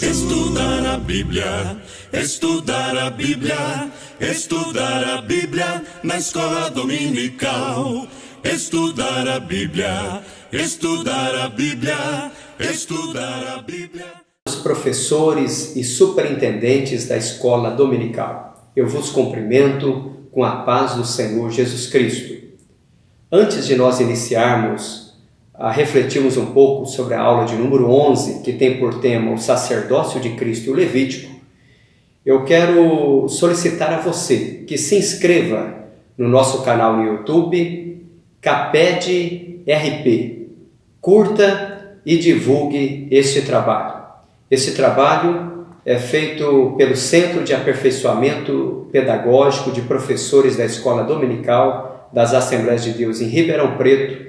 Estudar a Bíblia, estudar a Bíblia, estudar a Bíblia na escola dominical. Estudar a Bíblia, estudar a Bíblia, estudar a Bíblia. Os professores e superintendentes da escola dominical, eu vos cumprimento com a paz do Senhor Jesus Cristo. Antes de nós iniciarmos a refletirmos um pouco sobre a aula de número 11, que tem por tema o sacerdócio de Cristo e o Levítico, eu quero solicitar a você que se inscreva no nosso canal no YouTube, Caped RP. Curta e divulgue este trabalho. Esse trabalho é feito pelo Centro de Aperfeiçoamento Pedagógico de Professores da Escola Dominical das Assembleias de Deus em Ribeirão Preto,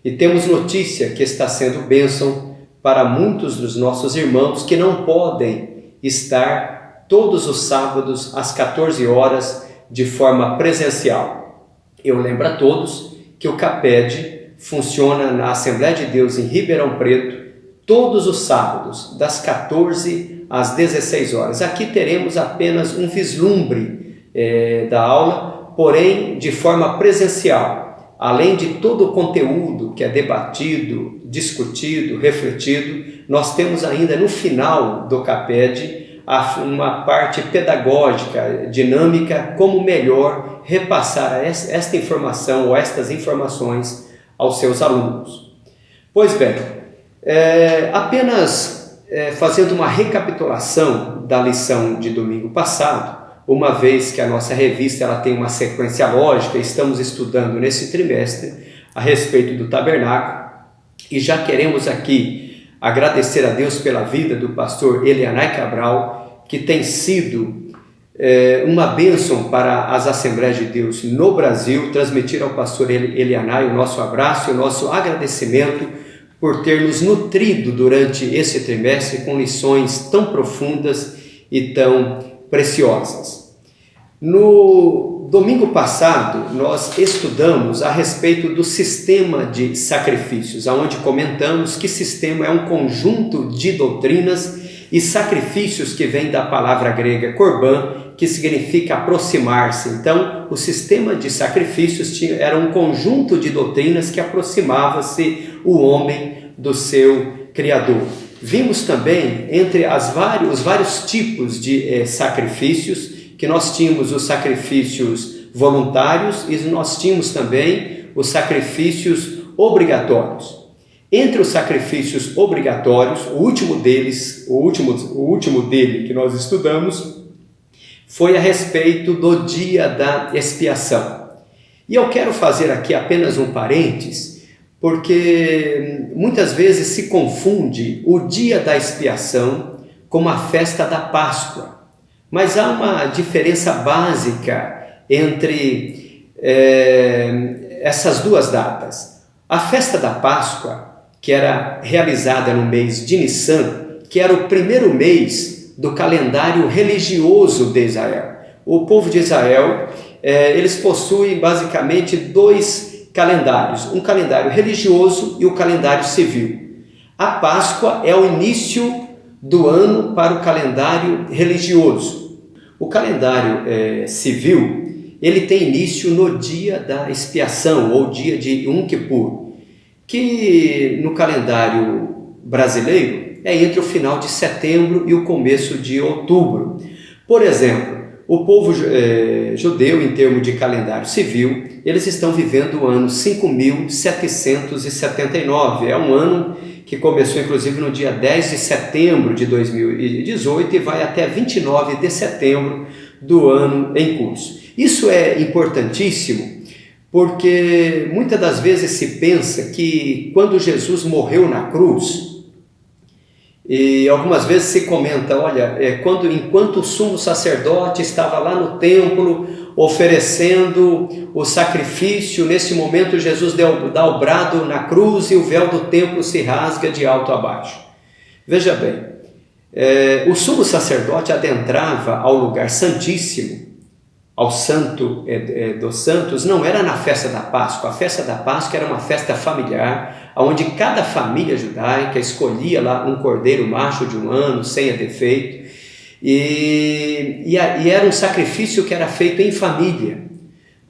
e temos notícia que está sendo bênção para muitos dos nossos irmãos que não podem estar todos os sábados às 14 horas de forma presencial. Eu lembro a todos que o CAPED funciona na Assembleia de Deus em Ribeirão Preto todos os sábados, das 14 às 16 horas. Aqui teremos apenas um vislumbre da aula, porém de forma presencial, além de todo o conteúdo que é debatido, discutido, refletido. Nós temos ainda no final do CAPED uma parte pedagógica, dinâmica, como melhor repassar esta informação ou estas informações aos seus alunos. Pois bem, apenas fazendo uma recapitulação da lição de domingo passado, uma vez que a nossa revista ela tem uma sequência lógica, estamos estudando nesse trimestre a respeito do tabernáculo, e já queremos aqui agradecer a Deus pela vida do pastor Elianai Cabral, que tem sido uma bênção para as Assembleias de Deus no Brasil. Transmitir ao pastor Elianai o nosso abraço e o nosso agradecimento por ter nos nutrido durante esse trimestre com lições tão profundas e tão preciosas. No domingo passado, nós estudamos a respeito do sistema de sacrifícios, onde comentamos que sistema é um conjunto de doutrinas e sacrifícios que vem da palavra grega korban, que significa aproximar-se. Então, o sistema de sacrifícios era um conjunto de doutrinas que aproximava-se o homem do seu Criador. Vimos também, entre os vários tipos de sacrifícios, que nós tínhamos os sacrifícios voluntários e nós tínhamos também os sacrifícios obrigatórios. Entre os sacrifícios obrigatórios, o último dele que nós estudamos foi a respeito do dia da expiação. E eu quero fazer aqui apenas um parênteses, porque muitas vezes se confunde o dia da expiação com a festa da Páscoa. Mas há uma diferença básica entre essas duas datas. A festa da Páscoa, que era realizada no mês de Nissan, que era o primeiro mês do calendário religioso de Israel. O povo de Israel, eles possuem basicamente dois calendários, um calendário religioso e o calendário civil. A Páscoa é o início do ano para o calendário religioso. O calendário civil, ele tem início no dia da expiação, ou dia de Yom Kippur, que no calendário brasileiro é entre o final de setembro e o começo de outubro. Por exemplo, o povo judeu, em termos de calendário civil, eles estão vivendo o ano 5.779. É um ano que começou inclusive no dia 10 de setembro de 2018 e vai até 29 de setembro do ano em curso. Isso é importantíssimo porque muitas das vezes se pensa que quando Jesus morreu na cruz, e algumas vezes se comenta, olha, enquanto o sumo sacerdote estava lá no templo oferecendo o sacrifício, nesse momento Jesus dá o brado na cruz e o véu do templo se rasga de alto a baixo. Veja bem, o sumo sacerdote adentrava ao lugar santíssimo ao Santo dos Santos não era na festa da Páscoa. A festa da Páscoa era uma festa familiar, onde cada família judaica escolhia lá um cordeiro macho de 1 ano, sem defeito, e era um sacrifício que era feito em família.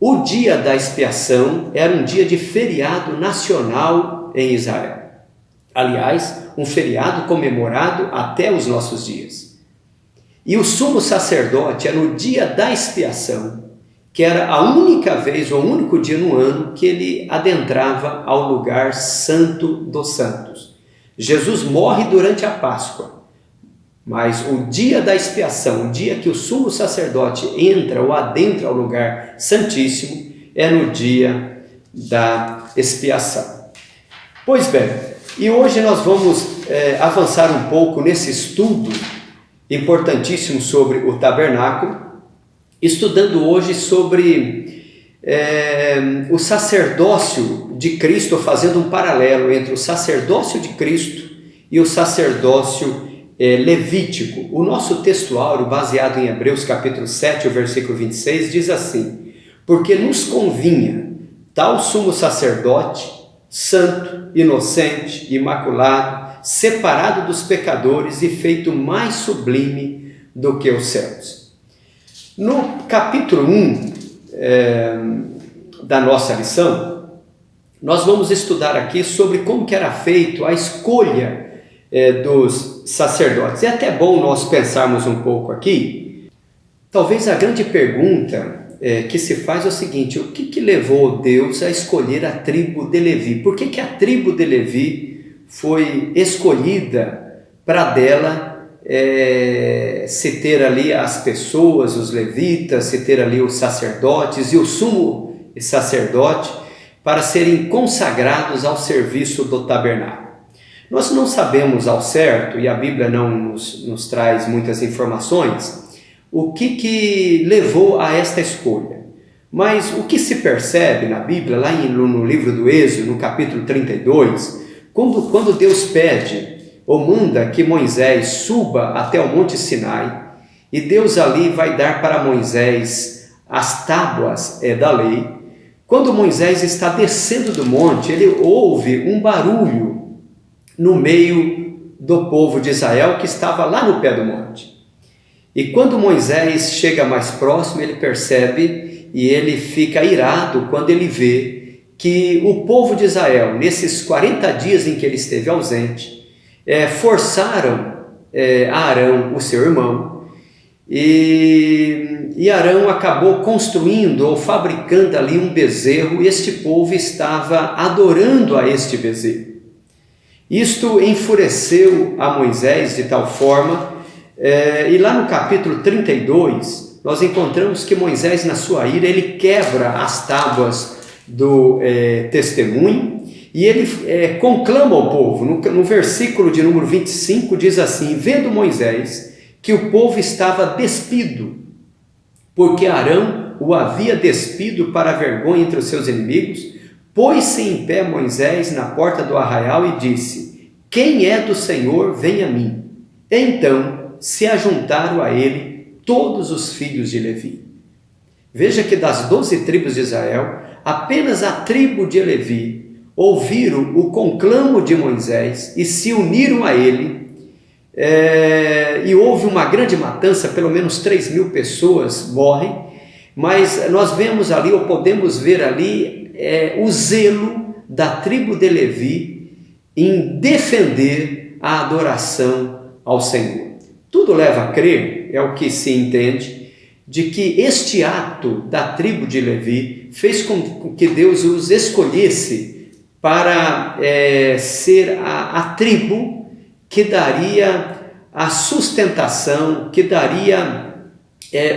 O dia da expiação era um dia de feriado nacional em Israel. Aliás, um feriado comemorado até os nossos dias. E o sumo sacerdote era no dia da expiação, que era a única vez, ou o único dia no ano, que ele adentrava ao lugar santo dos santos. Jesus morre durante a Páscoa, mas o dia da expiação, o dia que o sumo sacerdote entra ou adentra ao lugar santíssimo, é no dia da expiação. Pois bem, e hoje nós vamos avançar um pouco nesse estudo importantíssimo sobre o tabernáculo, estudando hoje sobre o sacerdócio de Cristo, fazendo um paralelo entre o sacerdócio de Cristo e o sacerdócio levítico. O nosso textuário, baseado em Hebreus capítulo 7, o versículo 26, diz assim: porque nos convinha tal sumo sacerdote, santo, inocente, imaculado, separado dos pecadores e feito mais sublime do que os céus. No capítulo 1 da nossa lição, nós vamos estudar aqui sobre como que era feito a escolha dos sacerdotes. É até bom nós pensarmos um pouco aqui. Talvez a grande pergunta que se faz é o seguinte: o que levou Deus a escolher a tribo de Levi? Por que a tribo de Levi foi escolhida para dela se ter ali as pessoas, os levitas, se ter ali os sacerdotes e o sumo sacerdote para serem consagrados ao serviço do tabernáculo? Nós não sabemos ao certo, e a Bíblia não nos traz muitas informações, o que levou a esta escolha. Mas o que se percebe na Bíblia, lá no livro do Êxodo, no capítulo 32, quando Deus pede ou manda que Moisés suba até o Monte Sinai, e Deus ali vai dar para Moisés as tábuas da lei, quando Moisés está descendo do monte, ele ouve um barulho no meio do povo de Israel que estava lá no pé do monte. E quando Moisés chega mais próximo, ele percebe e ele fica irado quando ele vê que o povo de Israel, nesses 40 dias em que ele esteve ausente, forçaram Arão, o seu irmão, e Arão acabou construindo ou fabricando ali um bezerro, e este povo estava adorando a este bezerro. Isto enfureceu a Moisés de tal forma, e lá no capítulo 32, nós encontramos que Moisés, na sua ira, ele quebra as tábuas do testemunho, e ele conclama ao povo. No versículo de número 25 diz assim: vendo Moisés que o povo estava despido, porque Arão o havia despido para a vergonha entre os seus inimigos, pôs-se em pé Moisés na porta do arraial e disse: quem é do Senhor, vem a mim. Então se ajuntaram a ele todos os filhos de Levi. Veja que das 12 tribos de Israel, apenas a tribo de Levi ouviram o conclamo de Moisés e se uniram a ele, e houve uma grande matança, pelo menos 3.000 pessoas morrem, mas nós vemos ali, ou podemos ver ali, o zelo da tribo de Levi em defender a adoração ao Senhor. Tudo leva a crer, é o que se entende, de que este ato da tribo de Levi fez com que Deus os escolhesse para ser a tribo que daria a sustentação, que daria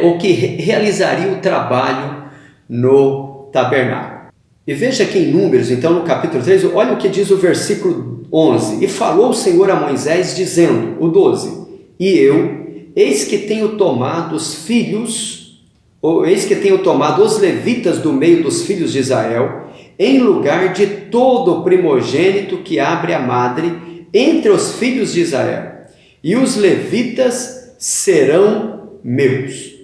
ou que realizaria o trabalho no tabernáculo. E veja que em Números, então no capítulo 3, olha o que diz o versículo 11: e falou o Senhor a Moisés dizendo, o 12, e eu, eis que tenho tomado os filhos, ou eis que tenho tomado os levitas do meio dos filhos de Israel, em lugar de todo o primogênito que abre a madre entre os filhos de Israel, e os levitas serão meus.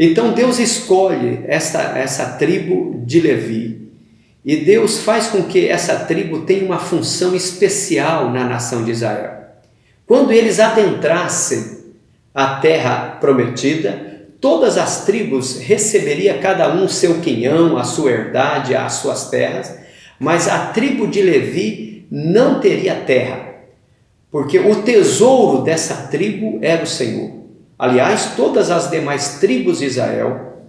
Então Deus escolhe essa tribo de Levi e Deus faz com que essa tribo tenha uma função especial na nação de Israel. Quando eles adentrassem a terra prometida, todas as tribos receberiam cada um seu quinhão, a sua herdade, as suas terras, mas a tribo de Levi não teria terra, porque o tesouro dessa tribo era o Senhor. Aliás, todas as demais tribos de Israel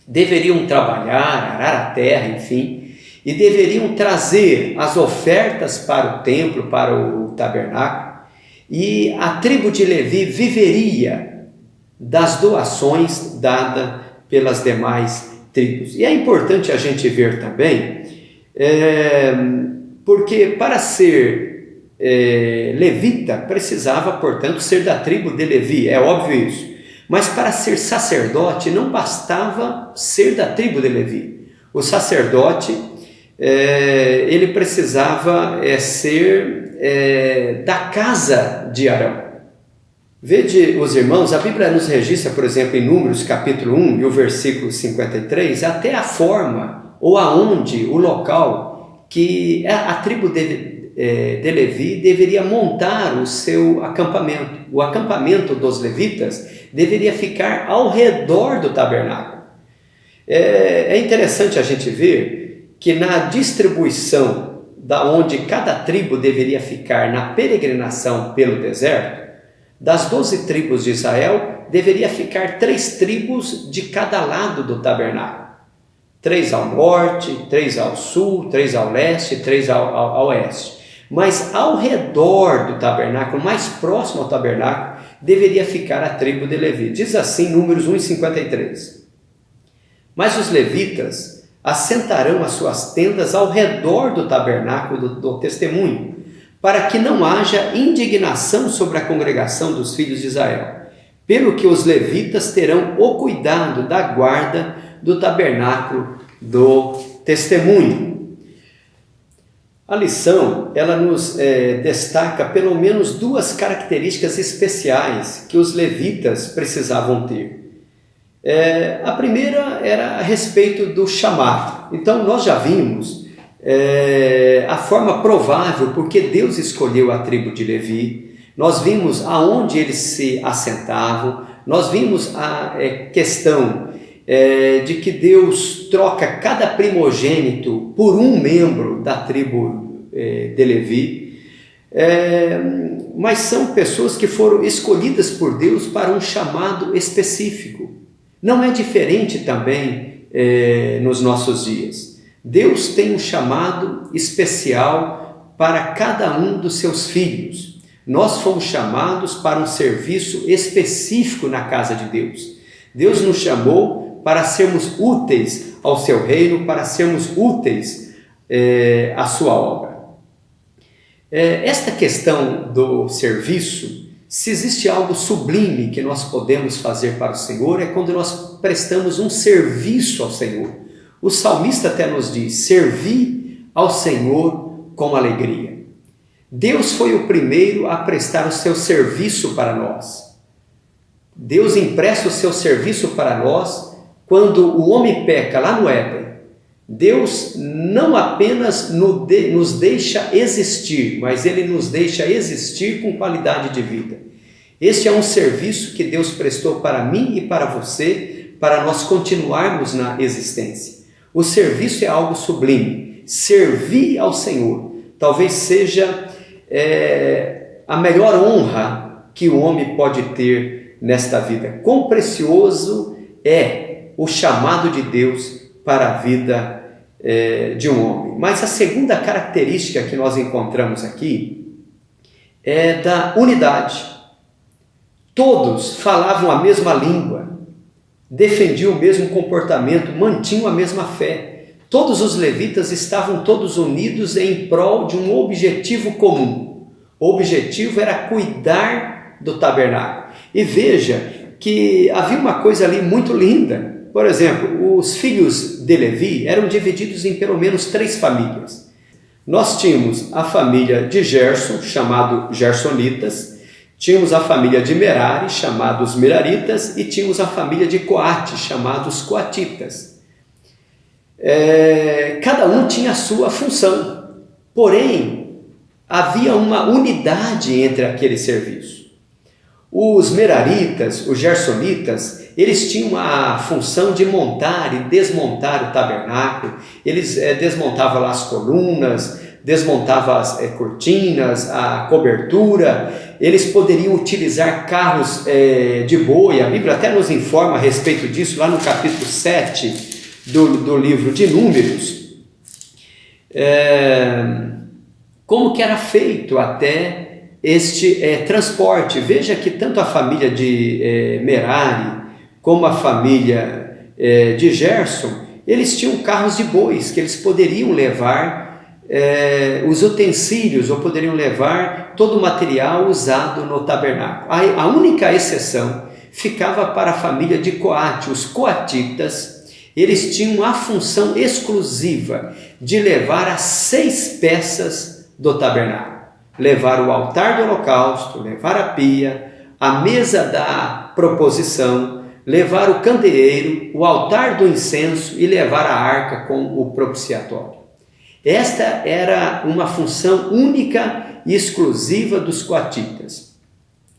deveriam trabalhar, arar a terra, enfim, e deveriam trazer as ofertas para o templo, para o tabernáculo, e a tribo de Levi viveria das doações dadas pelas demais tribos. E é importante a gente ver também, porque para ser levita precisava, portanto, ser da tribo de Levi, é óbvio isso. Mas para ser sacerdote não bastava ser da tribo de Levi. O sacerdote, ele precisava ser da casa de Arão. Vede, os irmãos, a Bíblia nos registra, por exemplo, em Números capítulo 1 e o versículo 53, até a forma ou aonde, o local que a tribo de Levi deveria montar o seu acampamento. O acampamento dos levitas deveria ficar ao redor do tabernáculo. É interessante a gente ver que na distribuição da onde cada tribo deveria ficar na peregrinação pelo deserto, das 12 tribos de Israel, deveria ficar 3 tribos de cada lado do tabernáculo. 3 ao norte, 3 ao sul, 3 ao leste, 3 ao oeste. Mas ao redor do tabernáculo, mais próximo ao tabernáculo, deveria ficar a tribo de Levi. Diz assim, Números 1:53. Mas os levitas assentarão as suas tendas ao redor do tabernáculo do testemunho, para que não haja indignação sobre a congregação dos filhos de Israel, pelo que os levitas terão o cuidado da guarda do tabernáculo do testemunho. A lição, ela nos destaca pelo menos 2 características especiais que os levitas precisavam ter. A primeira era a respeito do chamado. Então nós já vimos a forma provável porque Deus escolheu a tribo de Levi, nós vimos aonde eles se assentavam, nós vimos a questão de que Deus troca cada primogênito por um membro da tribo de Levi, mas são pessoas que foram escolhidas por Deus para um chamado específico. Não é diferente também nos nossos dias. Deus tem um chamado especial para cada um dos seus filhos. Nós fomos chamados para um serviço específico na casa de Deus. Deus nos chamou para sermos úteis ao seu reino, para sermos úteis à sua obra. Esta questão do serviço, se existe algo sublime que nós podemos fazer para o Senhor, é quando nós prestamos um serviço ao Senhor. O salmista até nos diz, servi ao Senhor com alegria. Deus foi o primeiro a prestar o seu serviço para nós. Deus empresta o seu serviço para nós quando o homem peca lá no Éden. Deus não apenas nos deixa existir, mas Ele nos deixa existir com qualidade de vida. Este é um serviço que Deus prestou para mim e para você, para nós continuarmos na existência. O serviço é algo sublime. Servir ao Senhor talvez seja a melhor honra que o homem pode ter nesta vida. Quão precioso é o chamado de Deus para a vida de um homem. Mas a segunda característica que nós encontramos aqui é da unidade. Todos falavam a mesma língua, defendiam o mesmo comportamento, mantinham a mesma fé. Todos os levitas estavam todos unidos em prol de um objetivo comum. O objetivo era cuidar do tabernáculo. E veja que havia uma coisa ali muito linda. Por exemplo, os filhos de Levi eram divididos em pelo menos 3 famílias. Nós tínhamos a família de Gerson, chamado Gersonitas, Tínhamos a família de Merari, chamados Meraritas, e tínhamos a família de Coate, chamados Coatitas. Cada um tinha a sua função, porém, havia uma unidade entre aquele serviço. Os Meraritas, os Gersonitas, eles tinham a função de montar e desmontar o tabernáculo. Eles desmontavam lá as colunas, desmontavam as cortinas, a cobertura. Eles poderiam utilizar carros de boi. A Bíblia até nos informa a respeito disso, lá no capítulo 7 do livro de Números. Como que era feito até este transporte. Veja que tanto a família de Merari como a família de Gerson, eles tinham carros de bois que eles poderiam levar os utensílios ou poderiam levar todo o material usado no tabernáculo. A única exceção ficava para a família de Coate, os coatitas. Eles tinham a função exclusiva de levar as 6 peças do tabernáculo. Levar o altar do holocausto, levar a pia, a mesa da proposição, levar o candeeiro, o altar do incenso e levar a arca com o propiciatório. Esta era uma função única e exclusiva dos coatitas.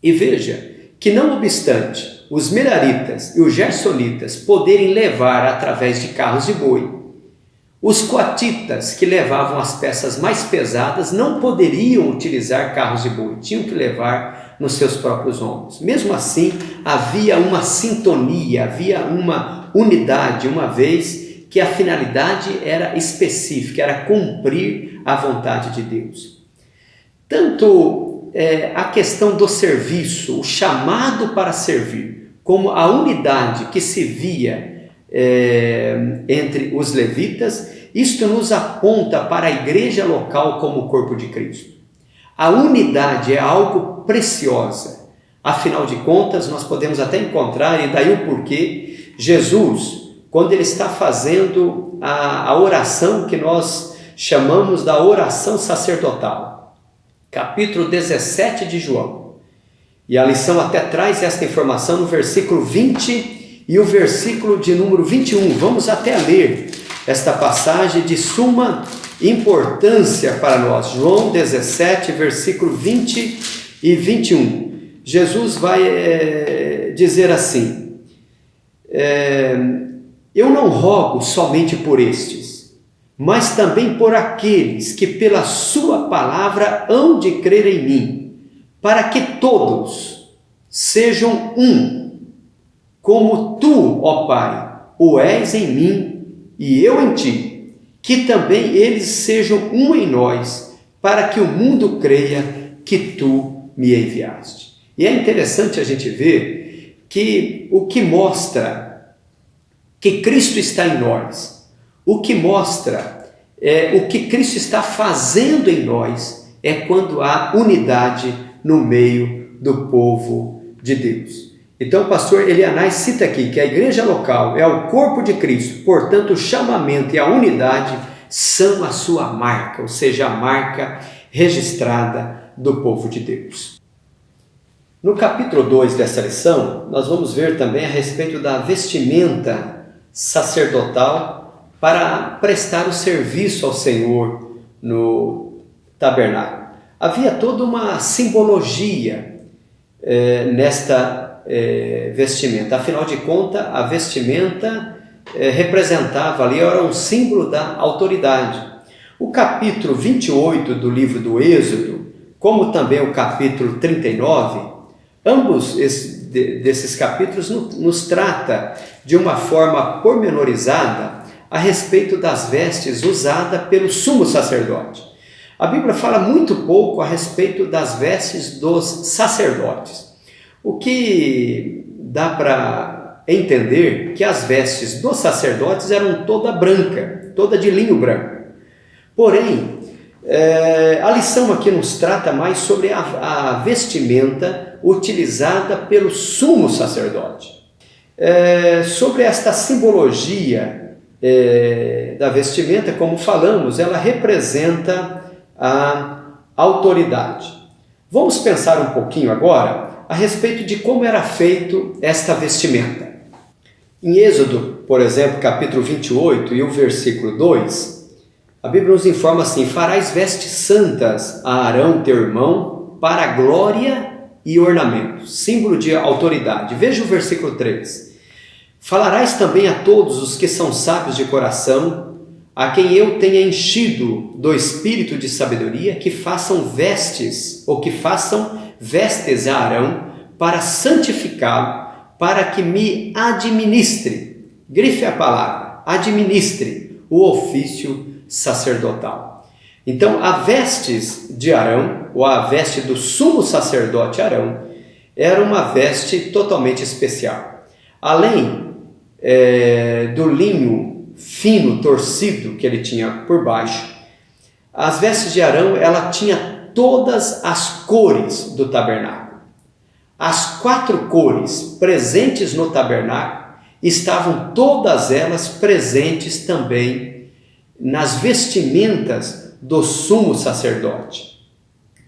E veja que, não obstante os Meraritas e os Gersonitas poderem levar através de carros de boi, os coatitas, que levavam as peças mais pesadas, não poderiam utilizar carros de boi, tinham que levar nos seus próprios ombros. Mesmo assim, havia uma sintonia, havia uma unidade, uma vez que a finalidade era específica, era cumprir a vontade de Deus. Tanto a questão do serviço, o chamado para servir, como a unidade que se via entre os levitas, isto nos aponta para a igreja local como o corpo de Cristo. A unidade é algo preciosa. Afinal de contas, nós podemos até encontrar, e daí o porquê, Jesus, quando ele está fazendo a oração que nós chamamos da oração sacerdotal, capítulo 17 de João, e a lição até traz esta informação no versículo 20 e o versículo de número 21. Vamos até ler esta passagem de suma importância para nós. João 17, versículo 20 e 21. Jesus vai dizer assim: eu não rogo somente por estes, mas também por aqueles que pela sua palavra hão de crer em mim, para que todos sejam um, como tu, ó Pai, o és em mim e eu em ti, que também eles sejam um em nós, para que o mundo creia que tu me enviaste. E é interessante a gente ver que o que mostra que Cristo está em nós, o que mostra o que Cristo está fazendo em nós, é quando há unidade no meio do povo de Deus. Então o pastor Elianais cita aqui que a igreja local é o corpo de Cristo, portanto o chamamento e a unidade são a sua marca, ou seja, a marca registrada do povo de Deus. No capítulo 2 dessa lição, nós vamos ver também a respeito da vestimenta sacerdotal para prestar o serviço ao Senhor no tabernáculo. Havia toda uma simbologia nesta vestimenta. Afinal de contas, a vestimenta representava ali, era um símbolo da autoridade. O capítulo 28 do livro do Êxodo, como também o capítulo 39, ambos desses capítulos nos trata de uma forma pormenorizada a respeito das vestes usadas pelo sumo sacerdote. A Bíblia fala muito pouco a respeito das vestes dos sacerdotes. O que dá para entender que as vestes dos sacerdotes eram toda branca, toda de linho branco. Porém, a lição aqui nos trata mais sobre a vestimenta utilizada pelo sumo sacerdote. Sobre esta simbologia da vestimenta, como falamos, ela representa a autoridade. Vamos pensar um pouquinho agora a respeito de como era feito esta vestimenta. Em Êxodo, por exemplo, capítulo 28 e o versículo 2, a Bíblia nos informa assim: farás vestes santas a Arão, teu irmão, para glória e ornamento, símbolo de autoridade. Veja o versículo 3. Falarás também a todos os que são sábios de coração, a quem eu tenha enchido do espírito de sabedoria, que façam vestes, ou que façam vestes a Arão, para santificá-lo, para que me administre, grife a palavra, administre o ofício sacerdotal. Então, a vestes de Arão, ou a veste do sumo sacerdote Arão, era uma veste totalmente especial. Além do linho fino, torcido, que ele tinha por baixo, as vestes de Arão, ela tinha todas as cores do tabernáculo. As 4 cores presentes no tabernáculo estavam todas elas presentes também nas vestimentas do sumo sacerdote.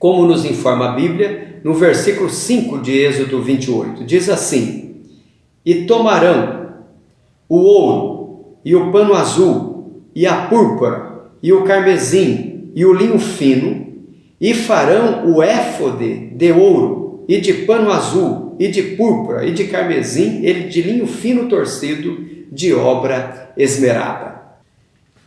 Como nos informa a Bíblia, no versículo 5 de Êxodo 28, diz assim: e tomarão o ouro, e o pano azul, e a púrpura, e o carmesim, e o linho fino, e farão o éfode de ouro, e de pano azul, e de púrpura, e de carmesim, e de linho fino torcido, de obra esmerada.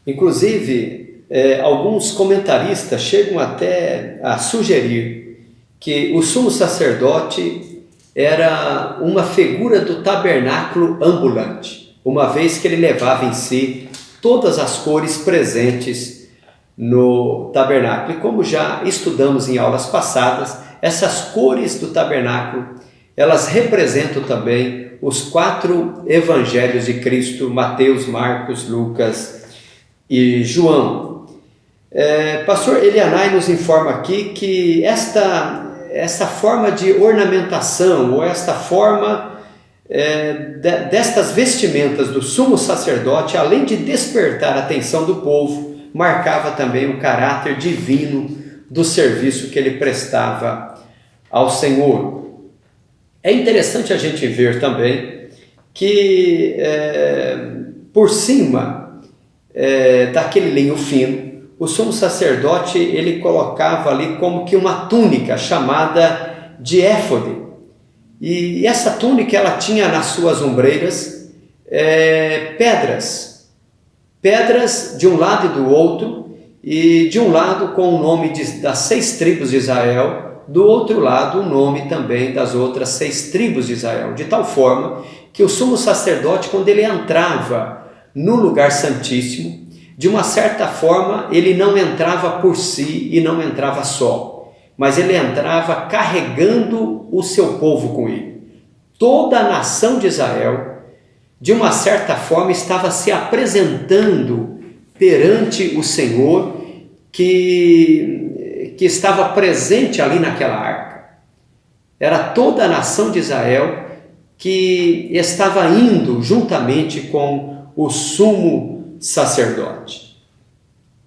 Inclusive, alguns comentaristas chegam até a sugerir que o sumo sacerdote era uma figura do tabernáculo ambulante, uma vez que ele levava em si todas as cores presentes no tabernáculo. E como já estudamos em aulas passadas, essas cores do tabernáculo, elas representam também os 4 evangelhos de Cristo: Mateus, Marcos, Lucas e João. Pastor Elianai nos informa aqui que esta forma de ornamentação, ou esta forma destas vestimentas do sumo sacerdote, além de despertar a atenção do povo, marcava também o caráter divino do serviço que ele prestava ao Senhor. É interessante a gente ver também que por cima daquele linho fino, o sumo sacerdote ele colocava ali como que uma túnica chamada de éfode. E essa túnica ela tinha nas suas ombreiras pedras de um lado e do outro, e de um lado com o nome das 6 tribos de Israel, do outro lado o nome também das outras 6 tribos de Israel, de tal forma que o sumo sacerdote, quando ele entrava no lugar santíssimo, de uma certa forma ele não entrava por si e não entrava só, mas ele entrava carregando o seu povo com ele. Toda a nação de Israel, de uma certa forma, estava se apresentando perante o Senhor que estava presente ali naquela arca. Era toda a nação de Israel que estava indo juntamente com o sumo sacerdote.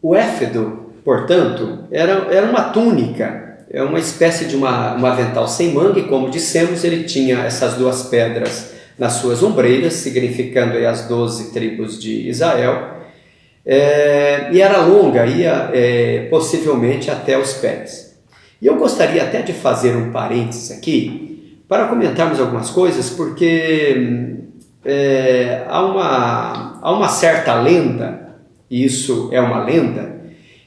O éfodo, portanto, era uma túnica, uma espécie de um avental sem manga, e como dissemos, ele tinha essas 2 pedras nas suas ombreiras, significando aí as 12 tribos de Israel, e era longa, ia possivelmente até os pés. E eu gostaria até de fazer um parênteses aqui, para comentarmos algumas coisas, porque há uma certa lenda, e isso é uma lenda,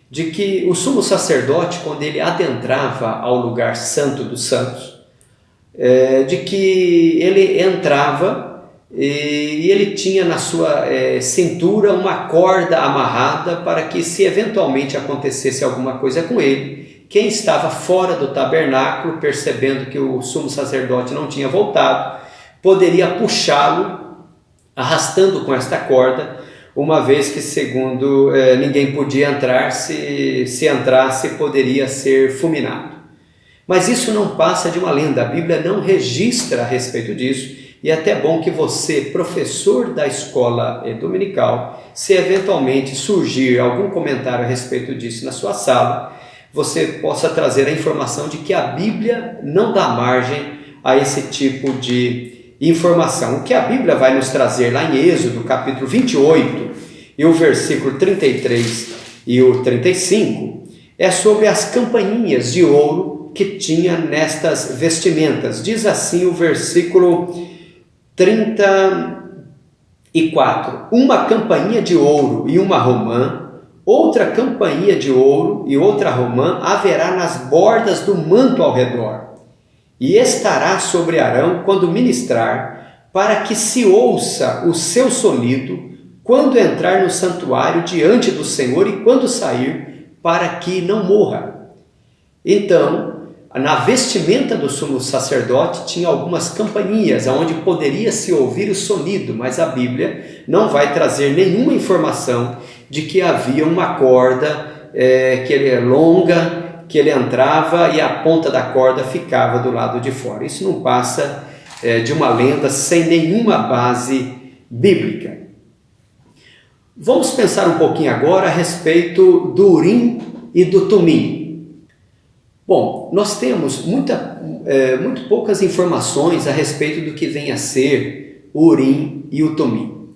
de que o sumo sacerdote, quando ele adentrava ao lugar santo dos santos, de que ele entrava e ele tinha na sua cintura uma corda amarrada para que, se eventualmente acontecesse alguma coisa com ele, quem estava fora do tabernáculo, percebendo que o sumo sacerdote não tinha voltado, poderia puxá-lo arrastando com esta corda, uma vez que, segundo ninguém podia entrar, se entrasse poderia ser fulminado. Mas isso não passa de uma lenda, a Bíblia não registra a respeito disso, e é até bom que você, professor da escola dominical, se eventualmente surgir algum comentário a respeito disso na sua sala, você possa trazer a informação de que a Bíblia não dá margem a esse tipo de informação. O que a Bíblia vai nos trazer lá em Êxodo, capítulo 28, e o versículo 33 e o 35, é sobre as campainhas de ouro que tinha nestas vestimentas. Diz assim o versículo 34: uma campainha de ouro e uma romã, outra campainha de ouro e outra romã haverá nas bordas do manto ao redor, e estará sobre Arão quando ministrar, para que se ouça o seu sonido quando entrar no santuário diante do Senhor e quando sair, para que não morra. Então, na vestimenta do sumo sacerdote tinha algumas campainhas, onde poderia se ouvir o sonido, mas a Bíblia não vai trazer nenhuma informação de que havia uma corda que ele é longa, que ele entrava e a ponta da corda ficava do lado de fora. Isso não passa de uma lenda sem nenhuma base bíblica. Vamos pensar um pouquinho agora a respeito do Urim e do Tumim. Bom, nós temos muito poucas informações a respeito do que vem a ser o Urim e o Tumim.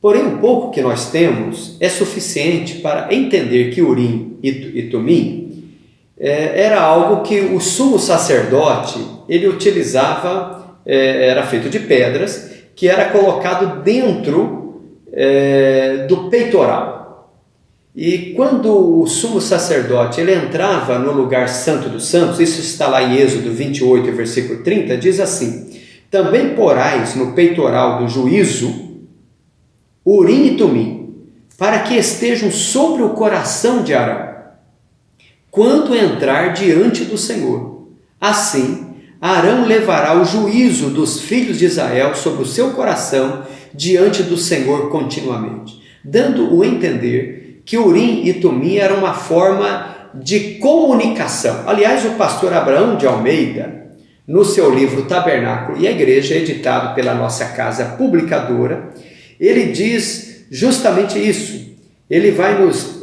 Porém, o pouco que nós temos é suficiente para entender que Urim e Tumim era algo que o sumo sacerdote ele utilizava, era feito de pedras, que era colocado dentro do peitoral. E quando o sumo sacerdote ele entrava no lugar santo dos santos, isso está lá em Êxodo 28, versículo 30, diz assim: também porais no peitoral do juízo Urim e Tumim, para que estejam sobre o coração de Arão, quando entrar diante do Senhor. Assim, Arão levará o juízo dos filhos de Israel sobre o seu coração diante do Senhor continuamente, dando o entender que Urim e Tumim era uma forma de comunicação. Aliás, o pastor Abraão de Almeida, no seu livro Tabernáculo e a Igreja, editado pela nossa casa publicadora, ele diz justamente isso. Ele vai nos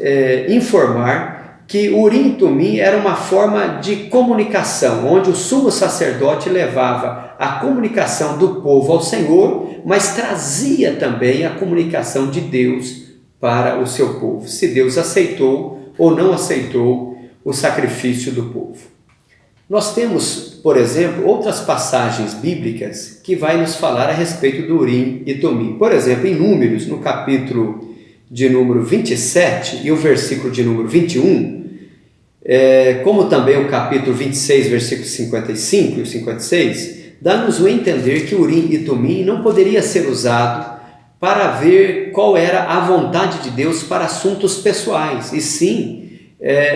informar que Urim e Tumim era uma forma de comunicação, onde o sumo sacerdote levava a comunicação do povo ao Senhor, mas trazia também a comunicação de Deus para o seu povo, se Deus aceitou ou não aceitou o sacrifício do povo. Nós temos, por exemplo, outras passagens bíblicas que vai nos falar a respeito do Urim e Tumim. Por exemplo, em Números, no capítulo de número 27 e o versículo de número 21, como também o capítulo 26, versículos 55 e 56, dá-nos o entender que Urim e Tumim não poderia ser usado para ver qual era a vontade de Deus para assuntos pessoais, e sim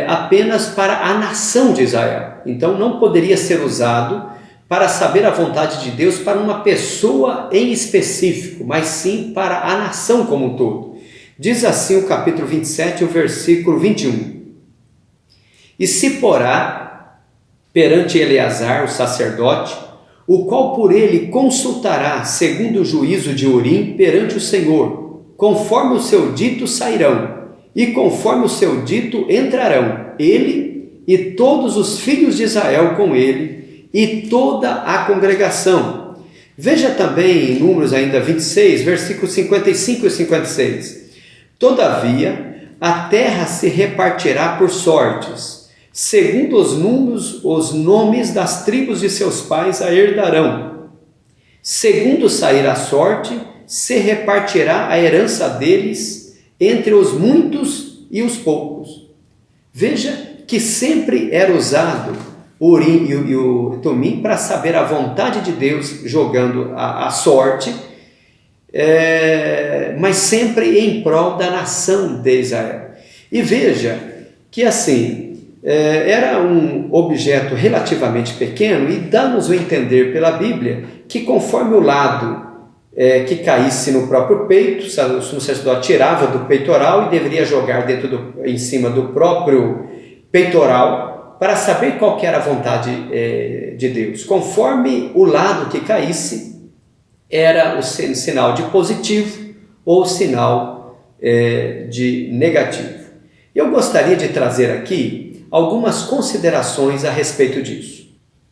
apenas para a nação de Israel. Então não poderia ser usado para saber a vontade de Deus para uma pessoa em específico, mas sim para a nação como um todo. Diz assim o capítulo 27, o versículo 21. E se porá perante Eleazar, o sacerdote, o qual por ele consultará segundo o juízo de Urim perante o Senhor, conforme o seu dito sairão, e conforme o seu dito entrarão, ele e todos os filhos de Israel com ele, e toda a congregação. Veja também em Números ainda 26, versículos 55 e 56. Todavia, a terra se repartirá por sortes, segundo os números, os nomes das tribos de seus pais a herdarão. Segundo sair a sorte, se repartirá a herança deles entre os muitos e os poucos. Veja que sempre era usado o Urim e o Tumim para saber a vontade de Deus, jogando a sorte, mas sempre em prol da nação de Israel. E veja que assim, era um objeto relativamente pequeno, e dá-nos a entender pela Bíblia que conforme o lado que caísse no próprio peito, o sumo sacerdote tirava do peitoral e deveria jogar em cima do próprio peitoral para saber qual que era a vontade de Deus. Conforme o lado que caísse, era o sinal de positivo ou sinal de negativo. Eu gostaria de trazer aqui algumas considerações a respeito disso.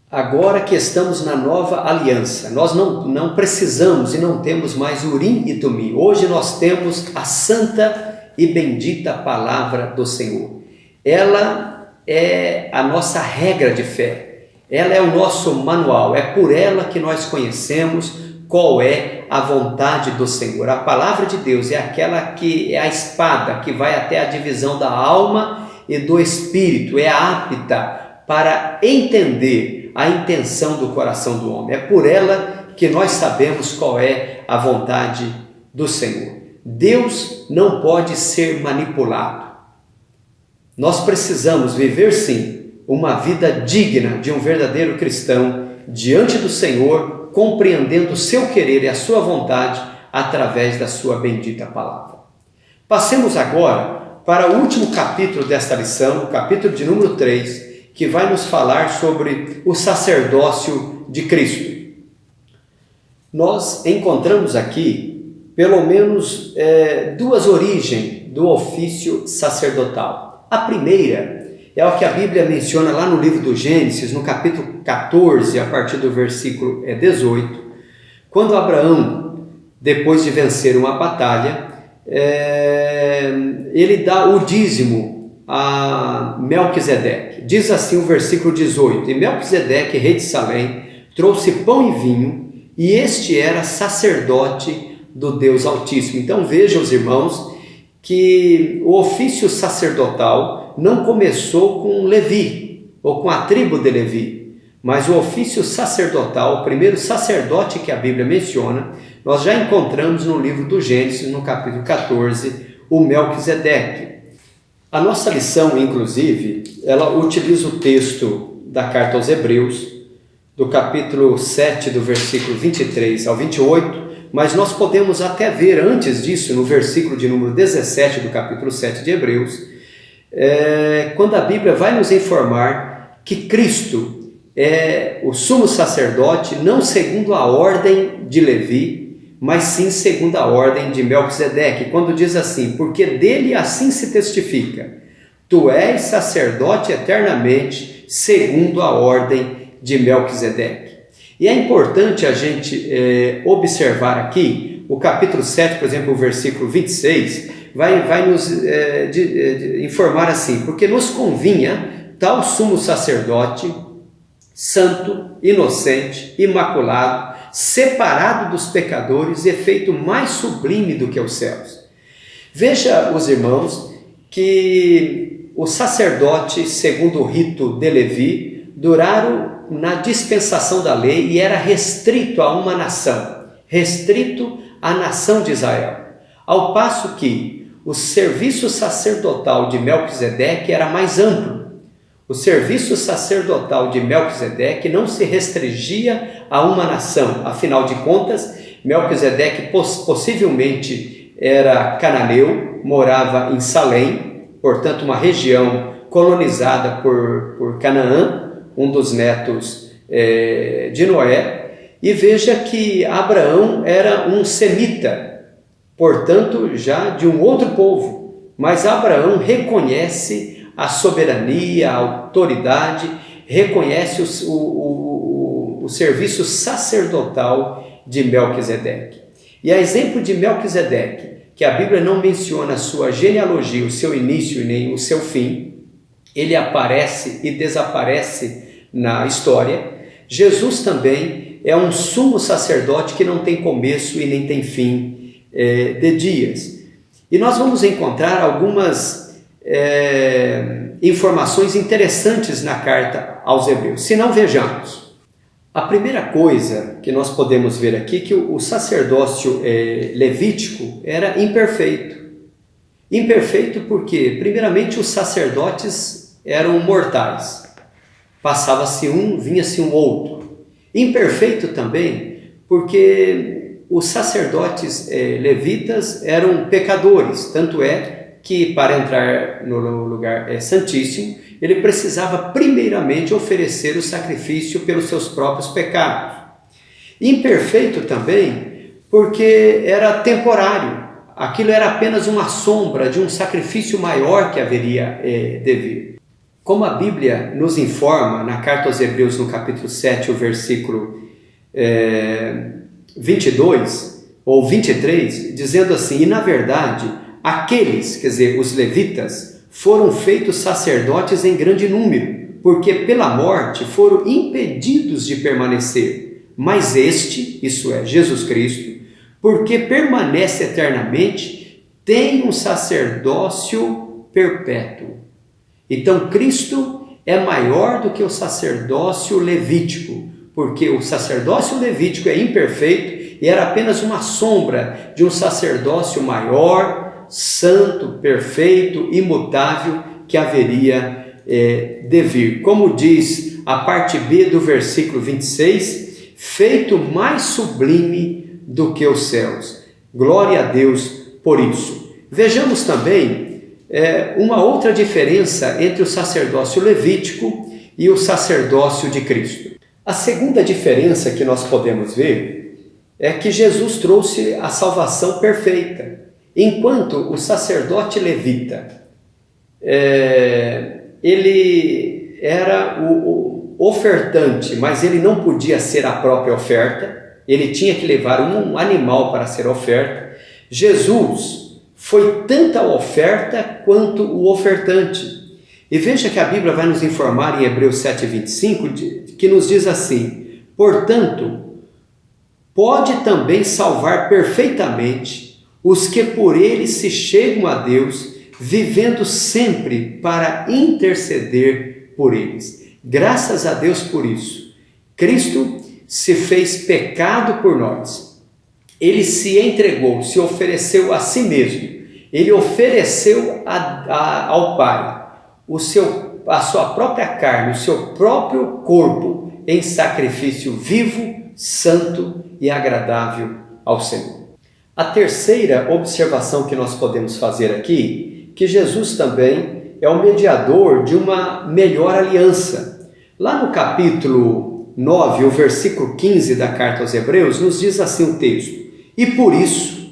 Agora que estamos na nova aliança, nós não precisamos e não temos mais Urim e Tumim. Hoje nós temos a santa e bendita palavra do Senhor. Ela é a nossa regra de fé. Ela é o nosso manual. É por ela que nós conhecemos qual é a vontade do Senhor. A palavra de Deus é aquela que é a espada que vai até a divisão da alma e do espírito. É apta para entender a intenção do coração do homem. É por ela que nós sabemos qual é a vontade do Senhor. Deus não pode ser manipulado. Nós precisamos viver sim uma vida digna de um verdadeiro cristão diante do Senhor, compreendendo o seu querer e a sua vontade através da sua bendita palavra. Passemos agora para o último capítulo desta lição, o capítulo de número 3, que vai nos falar sobre o sacerdócio de Cristo. Nós encontramos aqui, pelo menos, duas origens do ofício sacerdotal. A primeira é o que a Bíblia menciona lá no livro do Gênesis, no capítulo 14, a partir do versículo 18, quando Abraão, depois de vencer uma batalha, ele dá o dízimo a Melquisedeque. Diz assim o versículo 18: E Melquisedeque, rei de Salém, trouxe pão e vinho, e este era sacerdote do Deus Altíssimo. Então vejam, os irmãos, que o ofício sacerdotal não começou com Levi, ou com a tribo de Levi, mas o ofício sacerdotal, o primeiro sacerdote que a Bíblia menciona, nós já encontramos no livro do Gênesis, no capítulo 14, o Melquisedeque. A nossa lição, inclusive, ela utiliza o texto da carta aos Hebreus, do capítulo 7, do versículo 23 ao 28, mas nós podemos até ver antes disso, no versículo de número 17 do capítulo 7 de Hebreus, quando a Bíblia vai nos informar que Cristo é o sumo sacerdote, não segundo a ordem de Levi, mas sim segundo a ordem de Melquisedeque, quando diz assim: porque dele assim se testifica, tu és sacerdote eternamente, segundo a ordem de Melquisedeque. E é importante a gente observar aqui, o capítulo 7, por exemplo, o versículo 26, vai nos informar assim: porque nos convinha tal sumo sacerdote, santo, inocente, imaculado, separado dos pecadores e feito mais sublime do que os céus. Veja, os irmãos, que o sacerdote, segundo o rito de Levi, duraram na dispensação da lei e era restrito a uma nação, restrito à nação de Israel, ao passo que o serviço sacerdotal de Melquisedeque era mais amplo. O serviço sacerdotal de Melquisedeque não se restringia a uma nação. Afinal de contas, Melquisedeque possivelmente era cananeu, morava em Salém, portanto uma região colonizada por Canaã, um dos netos de Noé. E veja que Abraão era um semita, portanto já de um outro povo, mas Abraão reconhece a soberania, a autoridade, reconhece o serviço sacerdotal de Melquisedeque. E a exemplo de Melquisedeque, que a Bíblia não menciona a sua genealogia, o seu início e nem o seu fim, ele aparece e desaparece na história. Jesus também é um sumo sacerdote que não tem começo e nem tem fim de dias. E nós vamos encontrar algumas informações interessantes na carta aos Hebreus. Se não, vejamos. A primeira coisa que nós podemos ver aqui é que o sacerdócio levítico era imperfeito. Imperfeito porque, primeiramente, os sacerdotes eram mortais. Passava-se um, vinha-se um outro. Imperfeito também porque os sacerdotes levitas eram pecadores, tanto é que para entrar no lugar santíssimo, ele precisava primeiramente oferecer o sacrifício pelos seus próprios pecados. Imperfeito também porque era temporário, aquilo era apenas uma sombra de um sacrifício maior que haveria de vir. Como a Bíblia nos informa, na carta aos Hebreus, no capítulo 7, o versículo 22 ou 23, dizendo assim: e na verdade, aqueles, quer dizer, os levitas, foram feitos sacerdotes em grande número, porque pela morte foram impedidos de permanecer. Mas este, isso é, Jesus Cristo, porque permanece eternamente, tem um sacerdócio perpétuo. Então Cristo é maior do que o sacerdócio levítico, porque o sacerdócio levítico é imperfeito e era apenas uma sombra de um sacerdócio maior, santo, perfeito, imutável, que haveria de vir. Como diz a parte B do versículo 26, feito mais sublime do que os céus. Glória a Deus por isso. Vejamos também uma outra diferença entre o sacerdócio levítico e o sacerdócio de Cristo. A segunda diferença que nós podemos ver é que Jesus trouxe a salvação perfeita. Enquanto o sacerdote levita, ele era o ofertante, mas ele não podia ser a própria oferta, ele tinha que levar um animal para ser oferta. Jesus foi tanta a oferta quanto o ofertante. E veja que a Bíblia vai nos informar em Hebreus 7,25, que nos diz assim: portanto, pode também salvar perfeitamente os que por ele se chegam a Deus, vivendo sempre para interceder por eles. Graças a Deus por isso. Cristo se fez pecado por nós. Ele se entregou, se ofereceu a si mesmo. Ele ofereceu ao Pai a sua própria carne, o seu próprio corpo em sacrifício vivo, santo e agradável ao Senhor. A terceira observação que nós podemos fazer aqui, que Jesus também é o mediador de uma melhor aliança. Lá no capítulo 9, o versículo 15 da carta aos Hebreus, nos diz assim o texto: e por isso,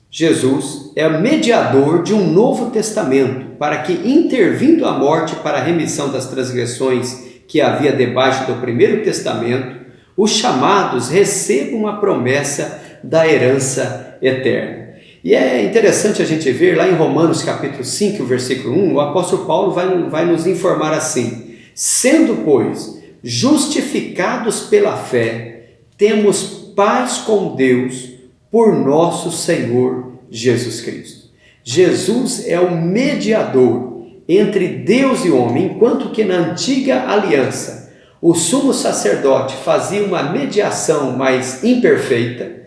Jesus é mediador de um novo testamento, para que, intervindo a morte para a remissão das transgressões que havia debaixo do primeiro testamento, os chamados recebam a promessa da herança eterna. E é interessante a gente ver lá em Romanos capítulo 5, versículo 1, o apóstolo Paulo vai nos informar assim: sendo, pois, justificados pela fé, temos paz com Deus por nosso Senhor Jesus Cristo. Jesus é o mediador entre Deus e homem, enquanto que na antiga aliança o sumo sacerdote fazia uma mediação mais imperfeita.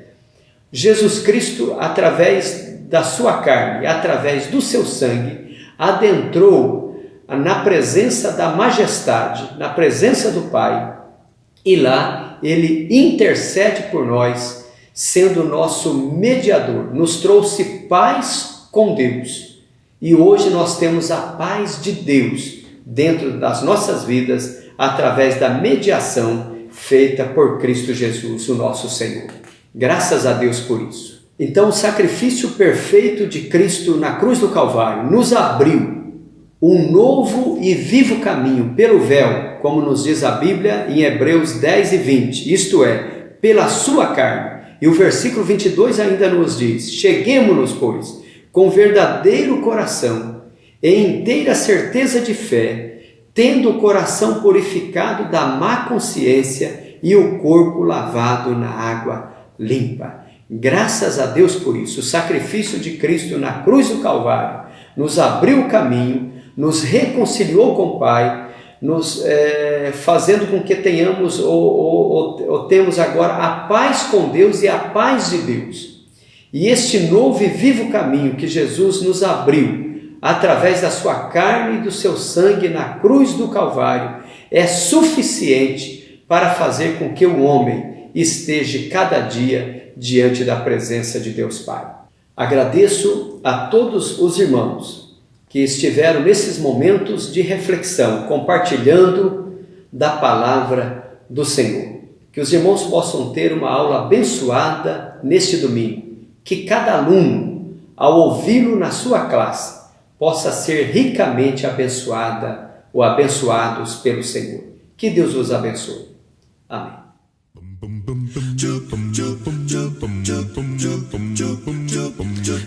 Jesus Cristo, através da sua carne, através do seu sangue, adentrou na presença da majestade, na presença do Pai, e lá ele intercede por nós, sendo nosso mediador, nos trouxe paz com Deus. E hoje nós temos a paz de Deus dentro das nossas vidas, através da mediação feita por Cristo Jesus, o nosso Senhor. Graças a Deus por isso. Então, o sacrifício perfeito de Cristo na cruz do Calvário nos abriu um novo e vivo caminho pelo véu, como nos diz a Bíblia em Hebreus 10 e 20, isto é, pela sua carne. E o versículo 22 ainda nos diz: cheguemo-nos, pois, com verdadeiro coração e inteira certeza de fé, tendo o coração purificado da má consciência e o corpo lavado na água limpa. Graças a Deus por isso. O sacrifício de Cristo na cruz do Calvário nos abriu o caminho, nos reconciliou com o Pai, fazendo com que tenhamos ou temos agora a paz com Deus e a paz de Deus. E este novo e vivo caminho que Jesus nos abriu através da sua carne e do seu sangue na cruz do Calvário é suficiente para fazer com que o homem esteja cada dia diante da presença de Deus Pai. Agradeço a todos os irmãos que estiveram nesses momentos de reflexão, compartilhando da palavra do Senhor. Que os irmãos possam ter uma aula abençoada neste domingo. Que cada aluno, ao ouvi-lo na sua classe, possa ser ricamente abençoada ou abençoados pelo Senhor. Que Deus os abençoe. Amém.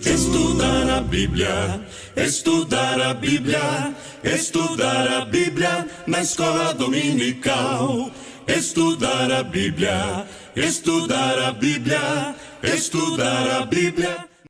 Estudar a Bíblia, estudar a Bíblia, estudar a Bíblia na escola dominical. Estudar a Bíblia, estudar a Bíblia, estudar a Bíblia.